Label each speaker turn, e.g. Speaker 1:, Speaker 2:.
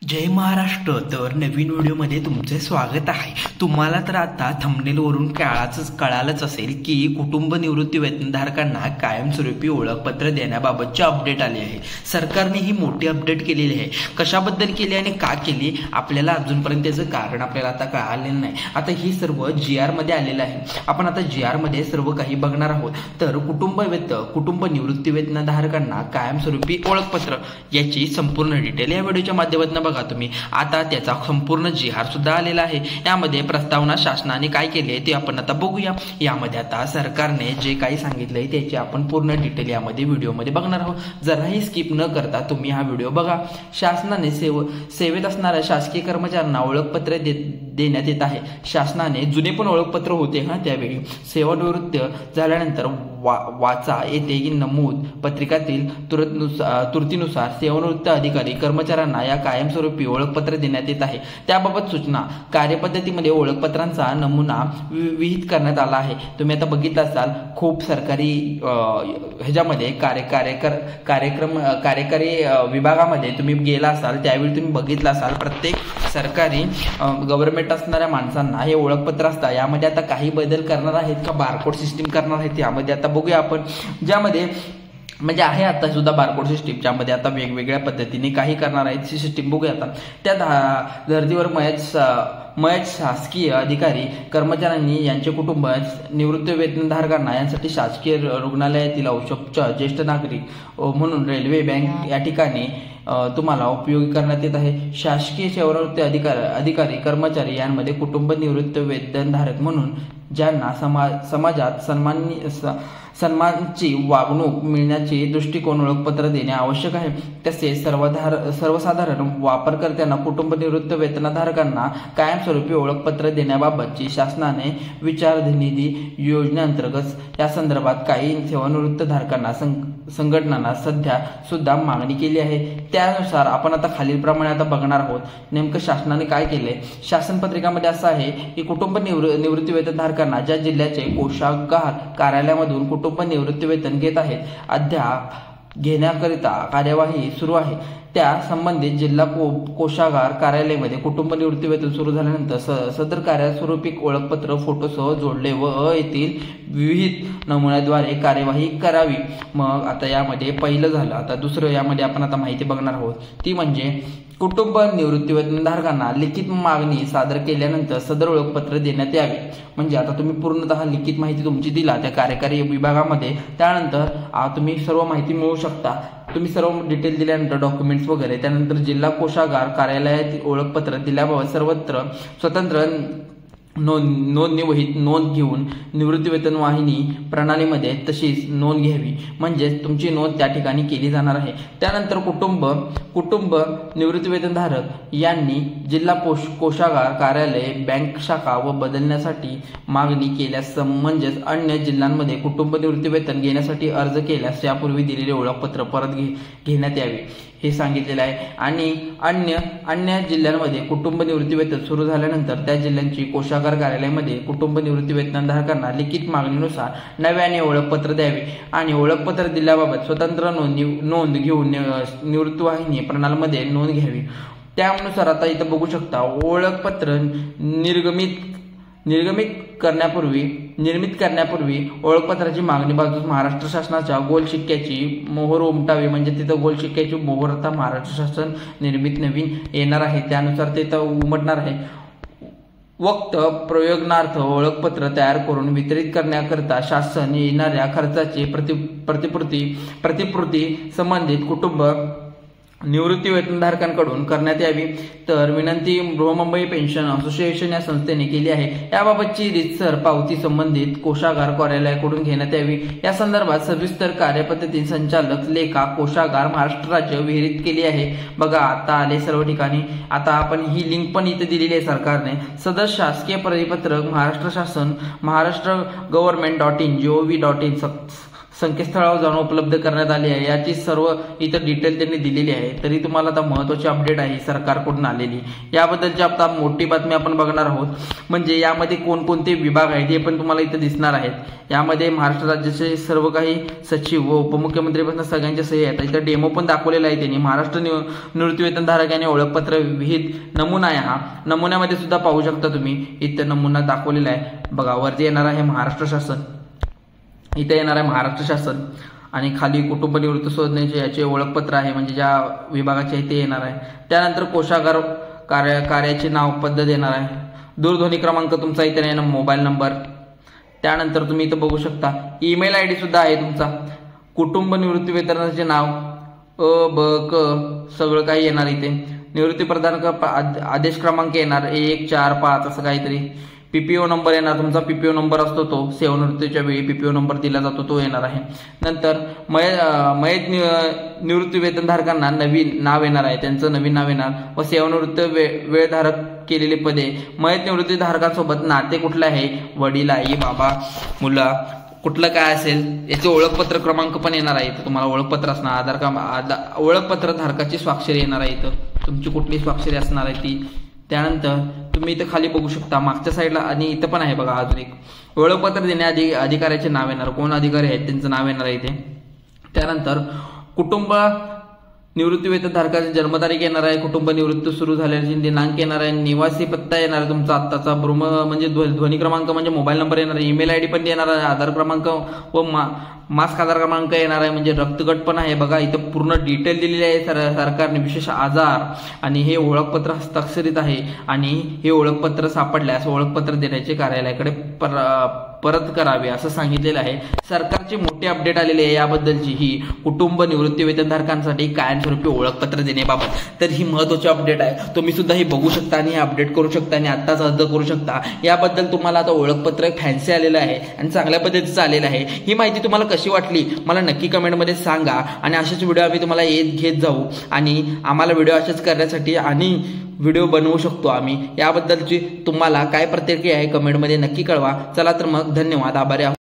Speaker 1: जय महाराष्ट्र। तर नवीन व्हिडिओमध्ये तुमचे स्वागत आहे। तुम्हाला तर आता थंबनेलवरून कळालंच असेल की कुटुंब निवृत्ती वेतनधारकांना कायमस्वरूपी ओळखपत्र देण्याबाबतची अपडेट आली आहे। सरकारने ही मोठी अपडेट केलेली आहे। कशाबद्दल केली आणि का केली आपल्याला अजूनपर्यंत त्याचं कारण आपल्याला आता कळालेलं नाही। आता ही सर्व GR मध्ये आलेलं आहे। आपण आता GR मध्ये सर्व काही बघणार आहोत। तर कुटुंब निवृत्ती वेतनधारकांना कायमस्वरूपी ओळखपत्र याची संपूर्ण डिटेल या व्हिडिओच्या माध्यमातून बघा तुम्ही। आता त्याचा संपूर्ण GR सुद्धा आलेला आहे। यामध्ये प्रस्तावना शासनाने काय केले ते आपण आता बघूया। यामध्ये आता सरकारने जे काही सांगितलंय त्याची आपण पूर्ण डिटेल यामध्ये व्हिडिओमध्ये बघणार आहोत। जराही स्किप न करता तुम्ही हा व्हिडिओ बघा। शासनाने सेवेत असणाऱ्या शासकीय कर्मचाऱ्यांना ओळखपत्र देण्यात येत आहे। शासनाने जुने पण ओळखपत्र होते त्यावेळी सेवानिवृत्त झाल्यानंतर वाचा येथे की नमूद पत्रिकातील तुर्तीनुसार सेवानिवृत्त अधिकारी कर्मचाऱ्यांना या कायमस्वरूपी ओळखपत्र देण्यात येत आहे। त्याबाबत सूचना कार्यपद्धतीमध्ये ओळखपत्रांचा नमुना विहित करण्यात आला आहे। तुम्ही आता बघितलं असाल खूप सरकारी ह्याच्यामध्ये कार्यकारी विभागामध्ये तुम्ही गेला असाल त्यावेळी तुम्ही बघितलं असाल प्रत्येक सरकारी गव्हर्नमेंट असणाऱ्या माणसांना हे ओळखपत्र असतात। यामध्ये आता काही बदल करणार आहेत का बारकोड सिस्टीम करणार आहेत यामध्ये आता बघूया आपण। ज्यामध्ये म्हणजे आहे आता सुद्धा बारकोड सिस्टीम ज्यामध्ये आता वेगवेगळ्या पद्धतीने काही करणार आहेत ती सिस्टीम बघूया आता। त्या धर्तीवर मयत शासकीय अधिकारी कर्मचाऱ्यांनी यांचे कुटुंब निवृत्ती वेतनधारकांना यांसाठी शासकीय रुग्णालयातील औषधोपचार ज्येष्ठ नागरिक म्हणून रेल्वे बँक या ठिकाणी तुम्हाला उपयोगी करण्यात येत आहे। शासकीय सेवानिवृत्ती अधिकारी कर्मचारी यांमध्ये कुटुंब निवृत्ती वेतनधारक म्हणून ज्यांना समाजात सन्मानाची वागणूक मिळण्याचे दृष्टिकोन ओळखपत्र देणे आवश्यक आहे। तसेच सर्वसाधारण वापरकर्त्यांना कुटुंब निवृत्ती वेतनधारकांना कायमस्वरूपी ओळखपत्र देण्याबाबतची शासनाने विचारनिधी योजनेअंतर्गत या संदर्भात काही सेवानिवृत्त धारकांना संघटनांना सध्या सुद्धा मागणी केली आहे। त्यानुसार आपण आता खालीलप्रमाणे आता बघणार आहोत नेमकं शासनाने काय केलंय। शासन पत्रिकामध्ये असं आहे की कुटुंब निवृत्ती वेतनधारकांना ज्या जिल्ह्याचे कोषागार कार्यालयामधून कुटुंब निवृत्ती वेतन घेत आहेत अद्याप घेण्याकरिता कार्यवाही सुरू आहे त्या संबंधित जिल्हा कोषागार कार्यालयामध्ये कुटुंब निवृत्ती वेतन सुरू झाल्यानंतर सदर कायमस्वरूपी ओळखपत्र फोटोसह जोडले व येथील विविध नमुन्याद्वारे कार्यवाही करावी। मग आता यामध्ये पहिलं झालं। आता दुसरं यामध्ये आपण आता माहिती बघणार आहोत ती म्हणजे कुटुंब निवृत्ती वेतनधारकांना लिखित मागणी सादर केल्यानंतर सदर ओळखपत्र देण्यात यावे। म्हणजे आता तुम्ही पूर्णतः लिखित माहिती तुमची दिला त्या कार्यकारी विभागामध्ये त्यानंतर तुम्ही सर्व माहिती मिळवू शकता। तुम्ही सर्व डिटेल दिल्यानंतर डॉक्युमेंट्स वगैरे त्यानंतर जिल्हा कोषागार कार्यालयातील ओळखपत्र दिल्याबाबत सर्वत्र स्वतंत्र नोंदणी वहीत नोंद घेऊन निवृत्ती वेतन वाहिनी प्रणालीमध्ये तशीच नोंद घ्यावी म्हणजे तुमची नोंद त्या ठिकाणी केली जाणार आहे। त्यानंतर कुटुंब निवृत्ती वेतनधारक यांनी जिल्हा कोषागार कार्यालय बँक शाखा व बदलण्यासाठी मागणी केल्यास म्हणजेच अन्य जिल्ह्यांमध्ये कुटुंब निवृत्ती वेतन घेण्यासाठी अर्ज केल्यास यापूर्वी दिलेले ओळखपत्र परत घेण्यात यावे हे सांगितलेलं आहे। आणि अन्य जिल्ह्यांमध्ये कुटुंब निवृत्ती वेतन सुरू झाल्यानंतर त्या जिल्ह्यांची कोषागार कार्यालयामध्ये कुटुंब निवृत्ती वेतनधारकांना लिखित मागणीनुसार नव्याने ओळखपत्र द्यावे आणि ओळखपत्र दिल्याबाबत स्वतंत्र नोंद घेऊन निवृत्ती वाहिनी प्रणालीमध्ये नोंद घ्यावी। त्यानुसार आता इथं बघू शकता ओळखपत्र निर्मित करण्यापूर्वी ओळखपत्राची मागणी बाजूस महाराष्ट्र शासनाच्या गोल शिक्क्याची मोहर उमटावी म्हणजे तिथं गोल शिक्क्याची मोहर आता महाराष्ट्र शासन निर्मित नवीन येणार आहे त्यानुसार ते उमटणार आहे। वक्त प्रयोजनार्थ ओळखपत्र तयार करून वितरित करण्याकरिता शासन येणाऱ्या खर्चाची प्रतिपूर्ती संबंधित कुटुंब निवृत्ती वेतनधारकांकडून करण्यात यावी। तर विनंती बृहन्मुंबई पेन्शन असोसिएशन या संस्थेने केली आहे। याबाबतची रीतसर पावती संबंधित कोषागार कार्यालयाकडून घेण्यात यावी। या संदर्भात सविस्तर कार्यपद्धती संचालक लेखा कोषागार महाराष्ट्र राज्य विहित केली आहे। बघा आता आले सर्व ठिकाणी। आता आपण ही लिंक पण इथे दिलेली आहे सरकारने। सदर शासकीय परिपत्रक महाराष्ट्र शासन महाराष्ट्र गव्हर्नमेंट.in.gov.in संकेतस्थळावर जाऊन उपलब्ध करण्यात आली आहे। याची सर्व इतर डिटेल त्यांनी दिलेली आहे। तरी तुम्हाला आता महत्त्वाची अपडेट आहे सरकारकडून आलेली, याबद्दलची आता मोठी बातमी आपण बघणार आहोत। म्हणजे यामध्ये कोणकोणते विभाग आहेत हे पण तुम्हाला इथे दिसणार आहेत। यामध्ये महाराष्ट्र राज्याचे सर्व काही सचिव व उपमुख्यमंत्रीपासून सगळ्यांच्या सही आहेत। इथे डेमो पण दाखवलेला आहे त्यांनी। महाराष्ट्र निवृत्तीवेतनधारकांनी ओळखपत्र विहित नमुना आहे। हा नमुन्यामध्ये सुद्धा पाहू शकता तुम्ही, इथे नमुना दाखवलेला आहे बघा। वरती येणार आहे महाराष्ट्र शासन, इथे येणार आहे महाराष्ट्र शासन आणि खाली कुटुंब निवृत्ती योजनेचे याचे ओळखपत्र आहे, म्हणजे ज्या विभागाचे आहे ते येणार आहे। त्यानंतर कोषागार कार्याचे नाव पद्धत येणार आहे, दूरध्वनी क्रमांक तुमचा इथे येणार, मोबाईल नंबर। त्यानंतर तुम्ही इथे बघू शकता ईमेल ID सुद्धा आहे तुमचा, कुटुंब निवृत्ती वेतनाचे नाव अ ब क सगळं काही येणार इथे। निवृत्ती प्रदान आदेश क्रमांक येणार 1 4 5 असं काहीतरी। PPO नंबर येणार तुमचा, PPO नंबर असतो तो सेवानिवृत्तीच्या वेळी PPO नंबर दिला जातो तो येणार आहे। नंतर मयत निवृत्ती वेतनधारकांना नवीन नाव येणार आहे, त्यांचं नवीन नाव येणार व सेवानिवृत्त वेळधारक केलेली पदे। मयत निवृत्ती धारकांसोबत नाते कुठलं आहे, वडील, आई, बाबा, मुला, कुठलं काय असेल याचे ओळखपत्र क्रमांक पण येणार आहे। तुम्हाला ओळखपत्र असणार, आधार कार्ड ओळखपत्र धारकाची स्वाक्षरी येणार आहे, इथं तुमची कुठली स्वाक्षरी असणार आहे ती। त्यानंतर तुम्ही इथं खाली बघू शकता मागच्या साईडला, आणि इथं पण आहे बघा अजून एक ओळखपत्र देण्या अधिकाऱ्याचे नाव येणार, कोण अधिकारी आहेत त्यांचं नाव येणार आहे इथे। त्यानंतर कुटुंब निवृत्ती वेतनधारकाची जन्मतारीख येणार आहे, कुटुंब निवृत्ती सुरू झाल्याची दिनांक येणार आहे, निवासी पत्ता येणार आहे तुमचा आत्ताचा, म्हणजे ध्वनी क्रमांक म्हणजे मोबाईल नंबर येणार आहे, ईमेल ID पण येणार आहे, आधार क्रमांक व मास्क आधार क्रमांक येणार आहे, म्हणजे रक्तगट पण आहे बघा। इथं पूर्ण डिटेल दिलेली आहे सरकारने, विशेष आजार, आणि हे ओळखपत्र हस्ताक्षरित आहे आणि हे ओळखपत्र सापडल्यास ओळखपत्र देण्याचे कार्यालयाकडे परत करावे असं सांगितलेलं आहे। सरकारची मोठी अपडेट आलेली आहे याबद्दलची, ही कुटुंब निवृत्ती वेतनधारकांसाठी कायमस्वरूपी ओळखपत्र देण्याबाबत। तर ही महत्त्वाची अपडेट आहे, तुम्ही सुद्धा ही बघू शकता आणि अपडेट करू शकता आणि आत्ताच अर्ज करू शकता। याबद्दल तुम्हाला आता ओळखपत्र फॅन्सी आलेलं आहे आणि चांगल्या पद्धतीचं आलेलं आहे। ही माहिती तुम्हाला कशी वाटली मला नक्की कमेंटमध्ये सांगा, आणि अशाच व्हिडिओ आम्ही तुम्हाला घेत जाऊ, आणि आम्हाला व्हिडिओ असेच करण्यासाठी आणि व्हिडिओ बनवू शकतो आम्ही। याबद्दलची तुम्हाला काय प्रतिक्रिया आहे कमेंटमध्ये नक्की कळवा। चला तर मग धन्यवाद, आभारी आहोत।